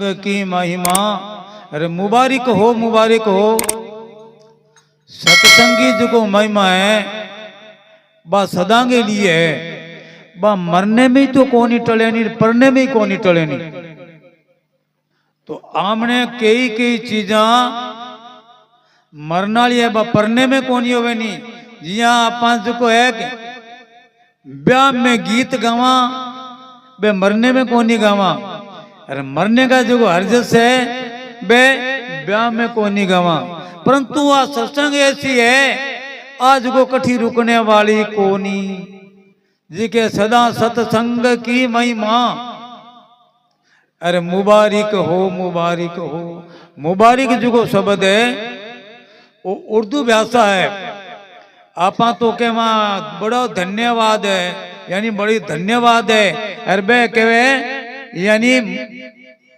सत्संग की महिमा। अरे मुबारक हो सत्संगी जो महिमा है बा सदा के लिए है, बा मरने में तो कोनी टले नहीं, पढ़ने में कोनी टले नहीं। तो आमने कई चीजा मरना लिए बा पढ़ने में कोनी होवे नहीं। जिया आप जो है ब्याह में गीत गावा बे मरने में कोनी गावा। अरे मरने का जो हर्जस है बे ब्याह में कोनी गावा। परंतु आ सत्संग ऐसी है आज को कठी रुकने वाली कोनी, जिके सदा सत्संग की महिमा। अरे मुबारक हो मुबारक जो शब्द है वो उर्दू भाषा है। आपा तो के वहां बड़ा धन्यवाद है, यानी बड़ी धन्यवाद है। अरबे कहे यानी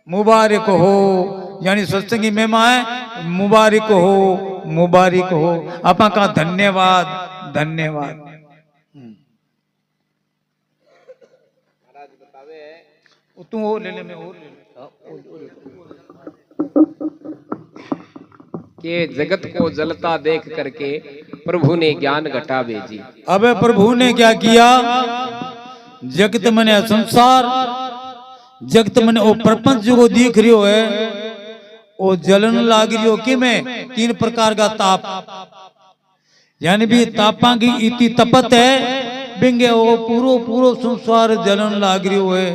मुबारक हो, यानी सत्संगी महिमा है मुबारक हो। आपा का धन्यवाद। तू और ले ले, मैं और ले के जगत को जलता देख करके प्रभु ने ज्ञान घटा भेजी। अबे प्रभु ने क्या किया, जगत मने संसार, जगत मने वो प्रपंच जो दिख रही है वो जलन लाग रही हो कि में 3 प्रकार का ताप, यानी भी तापा की इतनी तपत है बिंगे वो पूरो संसार जलन लाग रही है।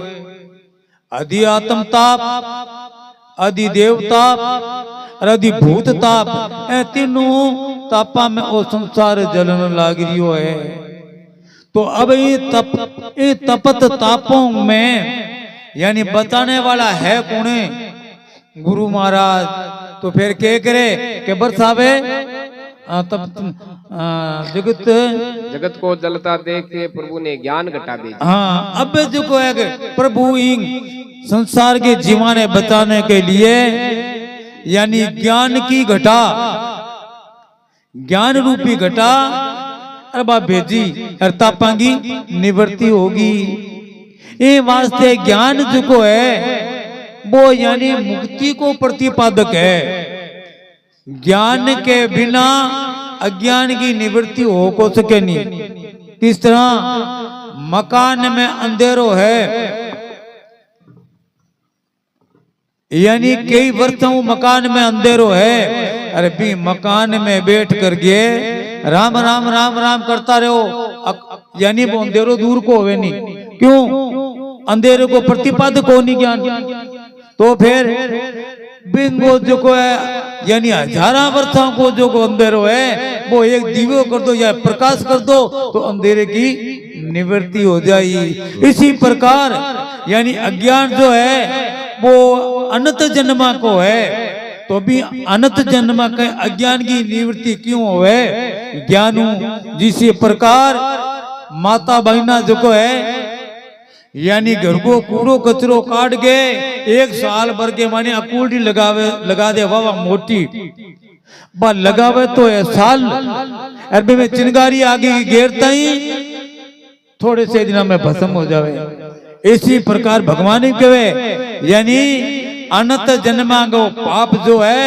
आदि आत्म ताप, आदि देव ताप और आदि भूत ताप, ए तीनों तापा में वो संसार जलन लाग रही है। तो अब ये तपत तापों में यानी बताने वाला है कौन? गुरु महाराज। तो फिर क्या करे के बरसावे तब जगत को जलता देख के प्रभु ने ज्ञान घटा भेजा। हाँ, अब जो है प्रभु इन संसार के जीवाने बताने के लिए यानी ज्ञान की घटा, ज्ञान रूपी घटा अरे बाप भेजी और तापांगी निवृत्ति होगी। ये वास्ते ज्ञान जो है वो यानी मुक्ति को प्रतिपादक है। ज्ञान के बिना अज्ञान की निवृत्ति हो को सके नहीं। किस तरह मकान में अंधेरो है, यानी कई वर्षों मकान में अंधेरो है। अरे भी मकान में बैठ कर के राम राम राम राम करता रहो, यानी वो अंधेरो दूर को होवे नहीं। क्यों? अंधेरे को प्रतिपादक हो नहीं ज्ञान। तो फिर बिंगो जो को है यानी 1000 वर्षों को जो को अंधेरो है वो एक दिव्य कर दो या प्रकाश कर दो तो अंधेरे की निवृत्ति हो जाएगी। इसी प्रकार यानी अज्ञान जो है वो अनंत जन्मा को है, तो भी अनंत जन्मा के अज्ञान की निवृत्ति क्यों होवे? ज्ञानू। जिसी प्रकार माता बहना जो को है यानी घर को कूड़ो कचरो काट के 1 साल भर के माने अकूड़ी लगा दे वाह मोटी बा लगावे तो है साल अरबे में चिंगारी आगे की घेरता ही थोड़े से दिनों में भस्म हो जावे। इसी प्रकार भगवान ही कहे यानी अनंत जन्मा को पाप जो है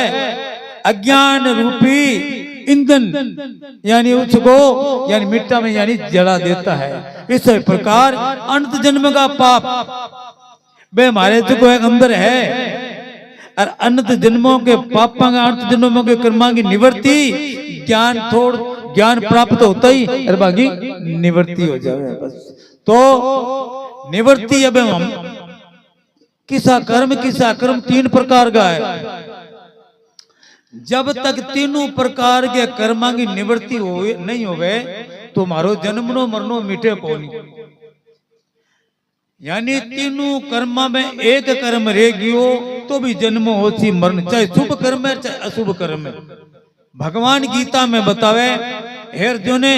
अज्ञान रूपी ईंधन यानी उसको यानी मिट्टा में यानी जला देता है। इस प्रकार अनंत जन्म का पाप बे हमारे जो एक अंदर है और अनंत जन्मों के पापा का अनंत जन्मों के कर्मा की निवृत्ति ज्ञान प्राप्त होता ही अरे बाकी निवृत्ति हो जाए बस। तो निवृत्ति अब हम किसा कर्म 3 प्रकार का है। जब तक तीनों प्रकार के कर्मा की निवृत्ति नहीं होवे तो मारो जन्मनो मरनो मिटे को नहीं। यानी तीनों कर्मा में एक कर्म रह गयो तो भी जन्म हो सी मरण, चाहे शुभ कर्म है चाहे अशुभ कर्म है। भगवान गीता में बतावे हेर जो ने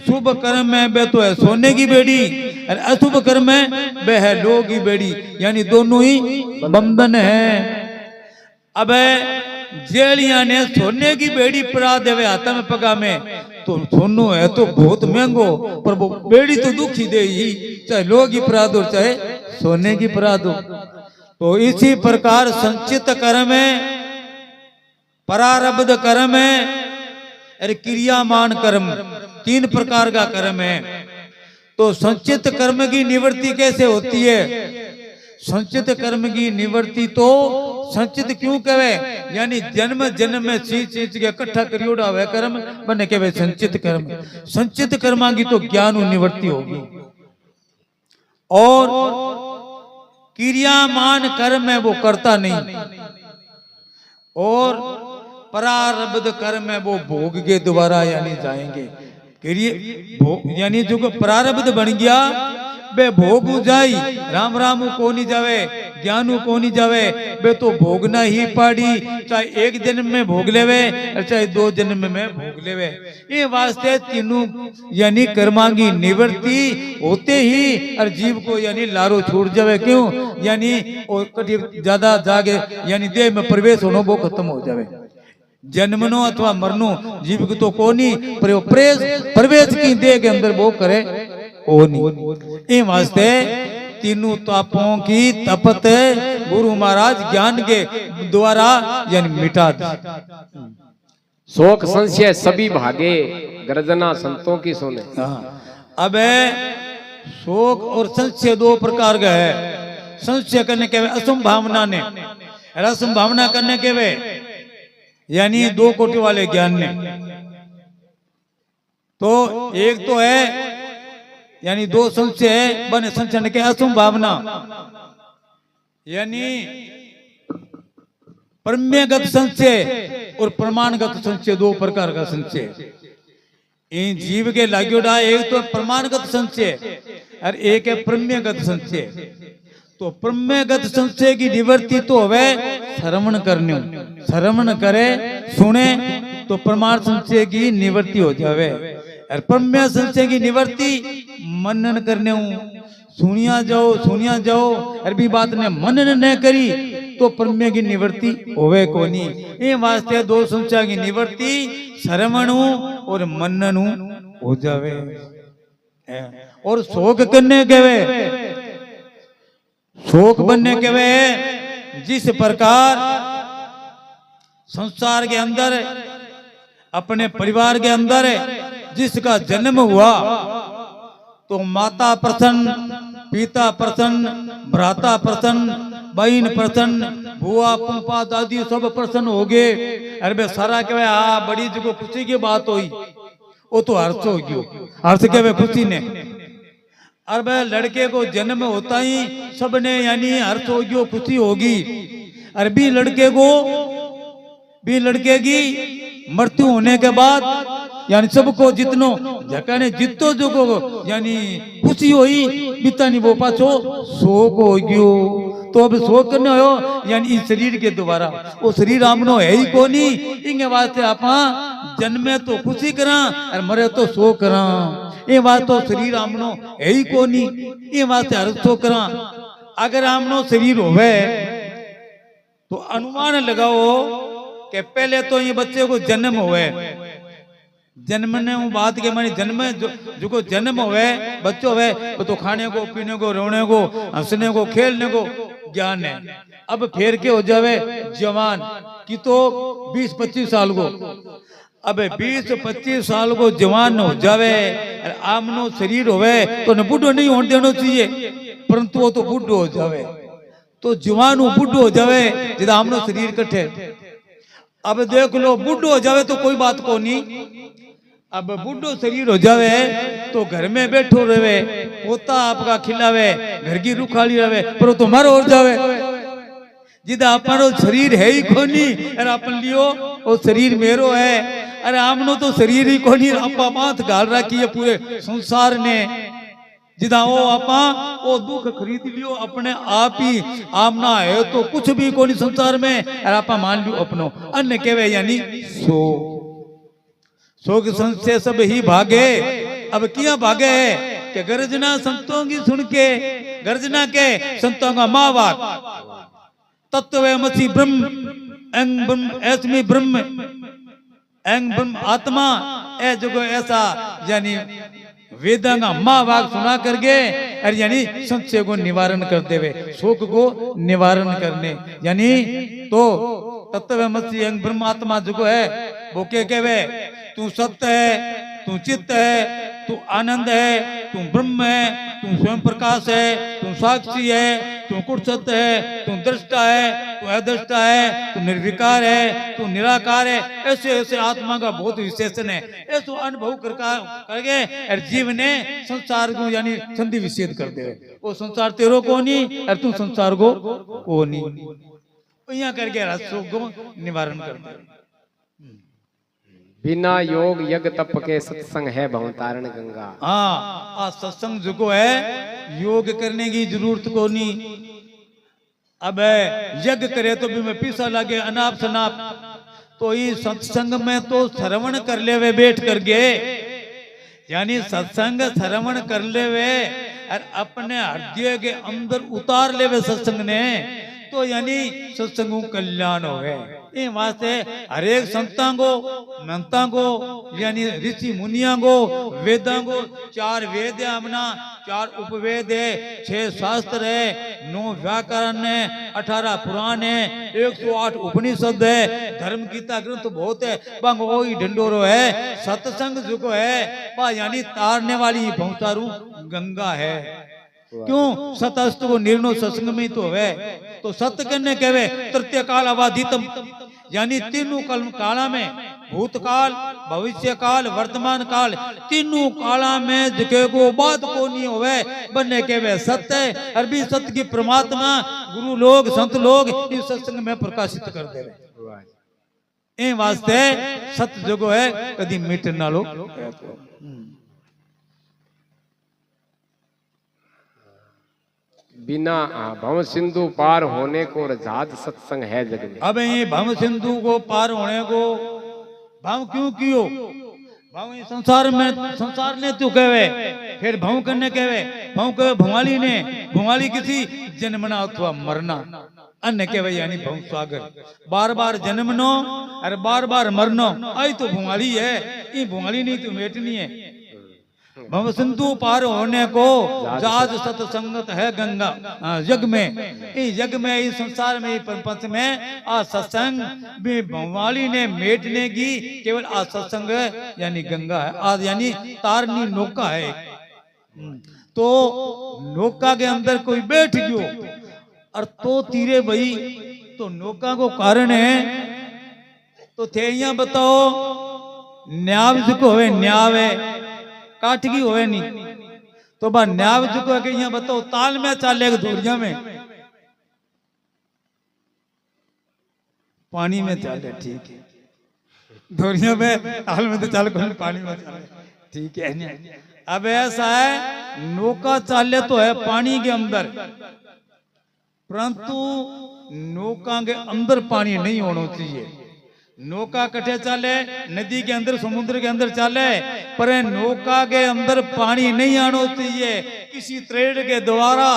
शुभ कर्म में बे तो है सोने की बेड़ी और अशुभ कर्म में बे है लोह की बेड़ी, यानी दोनों ही बंधन है। अब जेलिया ने सोने की बेड़ी पड़ा देवे हाथ में पगा में तो सोनो है तो बहुत महंगो पर वो बेड़ी तो दुखी दे ही, चाहे लोह की परा दो चाहे सोने की परा दो। तो इसी प्रकार संचित कर्म है, प्रारब्ध कर्म है और क्रियामान कर्म, 3 प्रकार का कर्म है। तो संचित कर्म की निवृत्ति कैसे होती है? संचित कर्म की निवृत्ति तो संचित क्यों कहे, यानी जन्म जन्म में चीज चीज के इकट्ठा करियोड़ा वह कर्म बने कहे संचित कर्म। संचित कर्मा की तो ज्ञान निवृत्ति होगी। और क्रियामान कर्म है वो करता नहीं, और प्रारब्ध कर्म है वो भोग के द्वारा यानी जाएंगे। यानी जो प्रारब्ध बन गया बे भोग जाई, राम राम को नहीं जावे, ज्ञानू को नहीं जावे, बे तो भोगना ही पड़ी, चाहे 1 जन्म में भोग लेवे और चाहे 2 जन्म में भोग लेवे। ये वास्ते तीनों यानी कर्मा की निवृत्ति होते ही और जीव को यानी लारो छूट जावे। क्यों? यानी ज्यादा जागे यानी देह में प्रवेश होना वो खत्म हो जावे। जन्मनो अथवा मरनो जीव को तो कोनी, प्रवेश की देह के अंदर वो करे ओनी। वास्ते तीनों तापों की तपत गुरु महाराज ज्ञान के द्वारा यानी मिटा दी। शोक संशय सभी भागे, गर्जना संतों की सुने। अब शोक और संशय 2 प्रकार का है। संशय करने के असंभावना ने, असंभावना करने के वे यानी 2 कोटि वाले ज्ञान ने। तो एक तो है यानी 2 संशय है, बने संशय के असंभावना यानी प्रमेयगत संशय और प्रमाणगत संशय, 2 प्रकार का संशय इन जीव के लागोड़ा। एक तो प्रमाणगत संशय और एक है प्रमेयगत संशय। तो प्रमेयगत संशय की निवृत्ति तो हवे श्रवण करने, श्रवण करे सुने तो प्रमाण संशय की निवृत्ति हो जावे। और प्रमेय संशय की निवृत्ति मनन करने, सुनिया जाओ अरबी बात ने मनन न करी तो प्रमेय की निवृत्ति होवे कोनी। ये वास्ते 2 संशय की निवृत्ति श्रवण और मनन हो जावे। और शोक करने के वे, शोक बनने के वे जिस प्रकार संसार के अंदर अपने परिवार के अंदर जिसका जन्म हुआ तो माता प्रसन्न, पिता प्रसन्न, भ्राता प्रसन्न, बहन प्रसन्न, बुआ फूफा दादी सब प्रसन्न हो गए। अरे बे सारा कहे हाँ बड़ी जो खुशी की बात हुई, वो तो हर्ष हो गयो, हर्ष के खुशी ने। और भाई लड़के को जन्म होता ही सबने यानी हर्ष हो गयो, खुशी होगी। और भी लड़के को भी लड़के की मृत्यु होने के बाद यानी सबको जितनो जकाने जितो जो को यानी खुशी हुई बितानी वो पाछो शोक हो गयो। तो अब शोक करने हो यानी इस शरीर के द्वारा, वो शरीर आमनो है ही कोनी। इंगे वास्ते आपा जन्मे तो खुशी करा और मरे तो शोक करा। ये बात तो शरीर आमनो है ही कोनी, ये वास्ते हर्ष तो करा। अगर आमनो शरीर होवे तो अनुमान लगाओ कि पहले तो ये बच्चे को जन्म हुए, जन्मने बात के मानी जन्म जो को जन्म हुए बच्चों हुए तो खाने को पीने को रोने को हंसने को खेलने को ज्ञान है। अब फेर के हो जावे जवान की तो 20-25 साल को, अब 20-25 साल को जवान हो जावे आमनो शरीर होवे तो न बूढ़ो नहीं होने देना चाहिए, परंतु वो तो बूढ़ो हो जावे तो जवान बूढ़ो हो जावे जिदा आमनो शरीर कट्ठे। अब देख लो बूढ़ो हो जावे तो कोई बात को नहीं, अब बूढ़ो शरीर हो जावे तो घर में बैठो रहे, पोता आपका खिलावे, घर की रुखाली रहे, पर तो मर हो जावे जिदा अपनो शरीर है ही कोनी। अरे अपन लियो वो शरीर मेरो है, अरे आमनो तो शरीर ही कोनी, आपा माथ गाल रखी है पूरे संसार ने जिदा वो आपा वो दुख खरीद लियो अपने आप ही। आमना है तो कुछ भी कोनी संसार में, अरे आपा मान लियो अपनो अन्य केवे यानी सो शोक संशय सब ही भागे। अब किया भागे है कि गर्जना संतों की सुन के, गर्जना के संतों का महावाक तत्वमसि ब्रह्म अंग ब्रह्म ऐसमी ब्रह्म अंग ब्रह्म आत्मा ए जो ऐसा यानी वेदांग महावाक सुना करके और यानी संशय को निवारण कर देवे, शोक को निवारण करने। यानी तो तत्वमसि अहं ब्रह्मात्मा जो है वो क्या कहवे, तू सत्य है, तू चित्त है, तू आनंद है, तू ब्रह्म है, तू स्वयं प्रकाश है, तू साक्षी है, तू कुट सत्य है, तू दृष्टा है, तू अदृष्टा है, तू निर्विकार है, तू निराकार है। ऐसे ऐसे आत्मा का बहुत विशेषण है। ऐसा अनुभव करके और जीव ने संसार को यानी संधि विच्छेद कर दे। वो संसार तेरो को नहीं और तू संसार को नहीं, यहाँ करके रसों को निवारण कर दे। बिना योग यज्ञ तप के सत्संग है भवतारण गंगा। हाँ, सत्संग जो है योग करने की जरूरत को नहीं। अब यज्ञ करे तो भी मैं पीसा लगे अनाप शनाप, तो ये सत्संग में तो श्रवण कर ले वे बैठ कर गए, यानी सत्संग श्रवण कर ले वे और अपने हृदय के अंदर उतार ले वे सत्संग ने, तो यानी सत्संग कल्याण हो गए। ये वास्ते हरेक संतां को महंता को यानी ऋषि मुनिया को वेदां को, 4 वेद है अपना, 4 उपवेद है, 6 शास्त्र है, 9 व्याकरण है, 18 पुराण है, 108 उपनिषद है, धर्म गीता ग्रंथ तो बहुत है, बंग वही ढंडोरो है। सत्संग जो है वह यानी तारने वाली भवतारू गंगा है। क्यों? सतस्तु को निर्णय सत्संग में तो है। तो सत्य करने कहवे तृतीय काल अबाधितम, यानी तीनों काला में, भूतकाल, भविष्य काल, वर्तमान काल, तीनों काला में जगह को बात को नहीं होवे बनने कहवे सत्य। अरबी सत्य की परमात्मा गुरु लोग संत लोग इस सत्संग में प्रकाशित कर देवे। इन वास्ते सत्य जो है कभी मिट ना लो। बिना भव सिंधु पार होने को रजाद सत्संग है जग में। अब ये भव सिंधु को पार होने को भव क्यों कियो? भव संसार में, संसार ने तो कहवे, फिर भव करने कहवे, भव कहे भवाली ने, भवाली किसी जन्मना अथवा मरना, अन्य कहवे यानी भव सागर, बार बार जन्मनो और बार बार मरनो, आई तो भवाली है। ये भवाली नहीं तो मेटनी है। भव सिंधु पार होने को जाज सत्संगत है गंगा। जग में, इस जग में, इस संसार में, प्रपंच में आ सत्संग भी भवाली ने मेटने की केवल आ सत्संग यानी गंगा है। आज यानी तारनी नौका है। तो नौका के अंदर कोई बैठ गयो और तो तीरे भई, तो नौका को कारण है तो थे यहाँ बताओ न्याव जिको है, न्याव है काटगी होवे नहीं, तो बा न्याव जुको है कि यहाँ बताओ ताल में चालेगा धोरिया में, पानी में चाले ठीक है, धोरिया में ताल में तो चाले पानी में चाले ठीक है। अब ऐसा है नौका चाले तो है पानी के अंदर, परंतु नौका के अंदर पानी नहीं होना चाहिए। नौका कटे चाले नदी के अंदर, समुद्र के अंदर चाले, पर नौका के अंदर पानी नहीं आना चाहिए। किसी त्रेड के द्वारा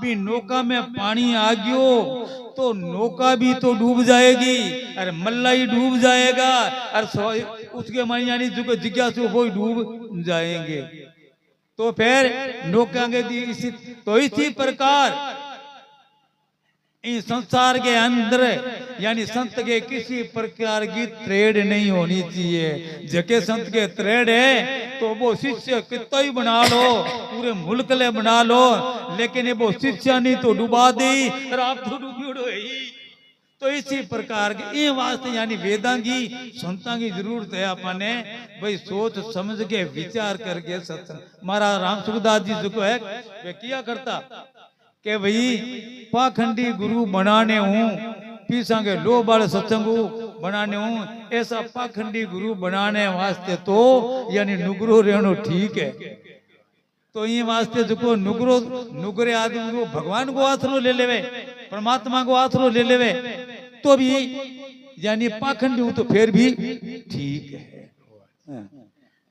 भी नौका में पानी आ गयो तो नौका भी तो डूब जाएगी और मल्ला ही डूब जाएगा और उसके मन यानी जो जिज्ञासु वो डूब जाएंगे। तो फिर नौका के तो इसी प्रकार इस संसार के अंदर यानी संत के किसी प्रकार की त्रेड नहीं होनी चाहिए। जके संत के त्रेड है तो वो शिष्य कितना ही बना लो, पूरे मुल्क ले बना लो, लेकिन वो शिष्य नहीं तो डुबा दी और आप तो डूबो ही। तो इसी प्रकार के ये वास्ते यानी वेदां की संतां की जरूरत है। अपने भाई सोच समझ के विचार करके सत्संग। महाराज राम सुखदास जी जो है वे किया करता के भाई पाखंडी गुरु बनाने हूँ, पीसा के लो बाल सत्संगु बनाने हूँ, ऐसा पाखंडी गुरु बनाने वास्ते तो यानी नुगरो रहनो ठीक है। तो ये वास्ते जो नुगरे आदमी को भगवान को आसरो ले लेवे, परमात्मा को आसरो ले लेवे तो भी यानी पाखंडी हूँ तो फिर भी ठीक है।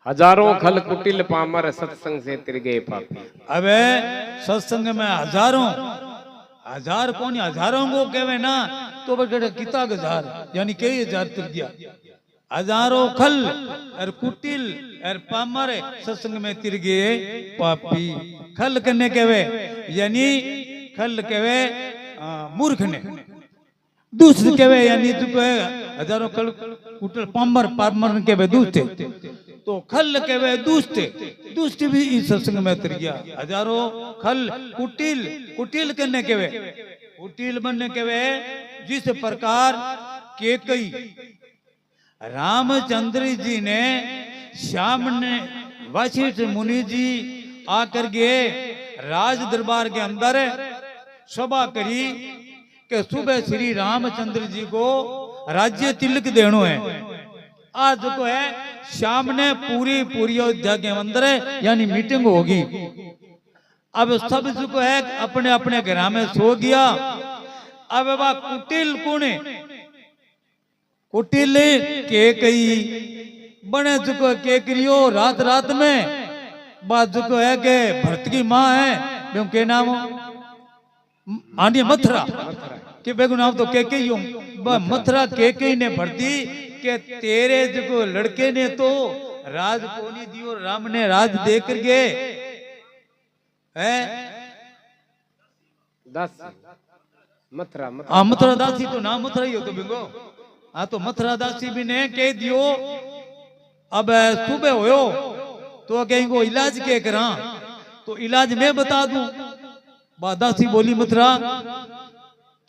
हजारों खल कुटिल पामर सत्संग से तिर गए पापी। अबे सत्संग में हजारों, हजार कौन हजारों को कहवे ना तो बड़े किता हजार यानी कई हजार तिर गया। हजारों खल और कुटिल और पामर सत्संग में तिर गए पापी। खल करने केवे यानी खल केवे मूर्ख ने, दुष्ट केवे यानी जो है हजारों खल कुटल पामर पामर केवे दुष्ट, तो खल केवे दुष्ट, दुष्ट भी इस सत्संग में उतर गया। हजारों खल कुटिल, कुटिल करने केवे, कुटिल बनने केवे जिस प्रकार के कई रामचंद्र जी ने श्याम ने वशिष्ठ मुनि जी आकर के राज दरबार के अंदर सभा करी कि सुबह श्री रामचंद्र जी को राज्य तिलक देनो है। आज को है श्याम ने पूरी पूरी अयोध्या के अंदर यानी मीटिंग होगी। अब सब जो है अपने अपने घर में सो गया। अब वह कुटिल कुने कुटिल के कई बने चुको के करियो रात रात में बात चुको है कि भरत की माँ है बेगम के नाम आंधी मथुरा के बेगम नाम तो के कई मथुरा के कई ने भरती के तेरे जो लड़के ने तो राज को नहीं दियो, राम ने राज दे कर गए है मथुरा मथुरा दासी तो नाम मथुरा ही हो तो बिंगो। हाँ तो मथुरा दासी भी ने कह दियो अब सुबह होयो तो कहेंगे इलाज के करा, तो इलाज मैं बता दूं। दासी बोली मथुरा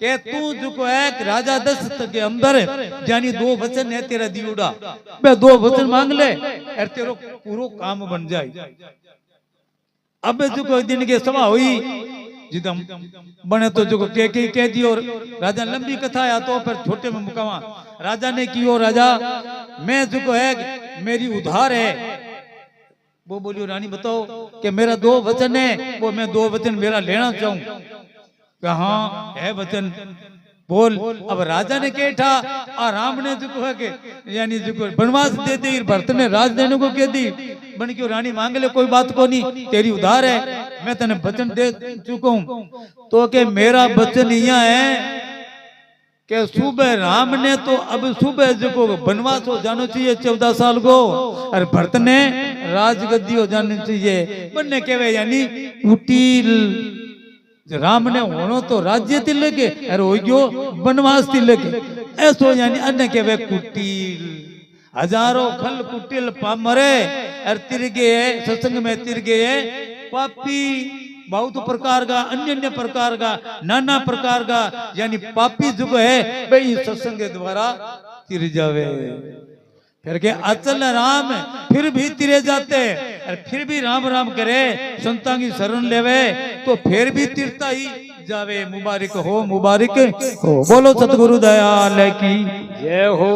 के तू जो है राजा दशरथ के अंदर यानी 2 वचन है तेरा दियोड़ा, मैं 2 वचन मांग ले और तेरो पूरा काम बन जाए। अब जो कोई दिन के सभा हुई जिदम बने तो जो कह दियो राजा लंबी कथा या तो फिर छोटे में मुकामा। राजा ने कियो राजा मैं जो है मेरी उधार है। वो बोलियो रानी बताओ कि मेरा 2 वचन है, वो मैं 2 वचन मेरा लेना चाहूं। हाँ है वचन बोल। अब राजा ने कहा और राम ने जो है कि यानी जो वनवास दे दी, भरत ने राज देने को कह दी। बन क्यों रानी मांग ले कोई बात को नहीं, तेरी उधार है, मैं तेने वचन दे चुका हूं। तो के मेरा वचन यहाँ है कि सुबह राम ने तो अब सुबह जो वनवास हो जाना चाहिए 14 साल को, और भरत ने राजगद्दी हो जानी चाहिए। बनने के यानी कुटिल राम ने होनो तो राज्य तिलक और हो गयो वनवास तिलक, ऐसो यानी अन्य के वे कुटिल। हजारों खल कुटिल पामरे और तिर गए सत्संग में तिर गए पापी बहुत प्रकार का अन्य अन्य प्रकार का नाना प्रकार का यानी पापी जो है भाई सत्संग के द्वारा तिर जावे। फिर के अचल राम फिर भी तिरे जाते और फिर भी राम राम करे संतां की शरण लेवे तो फिर भी तिरता ही जावे। मुबारक हो, मुबारक हो। बोलो सतगुरु दयाल की जय हो।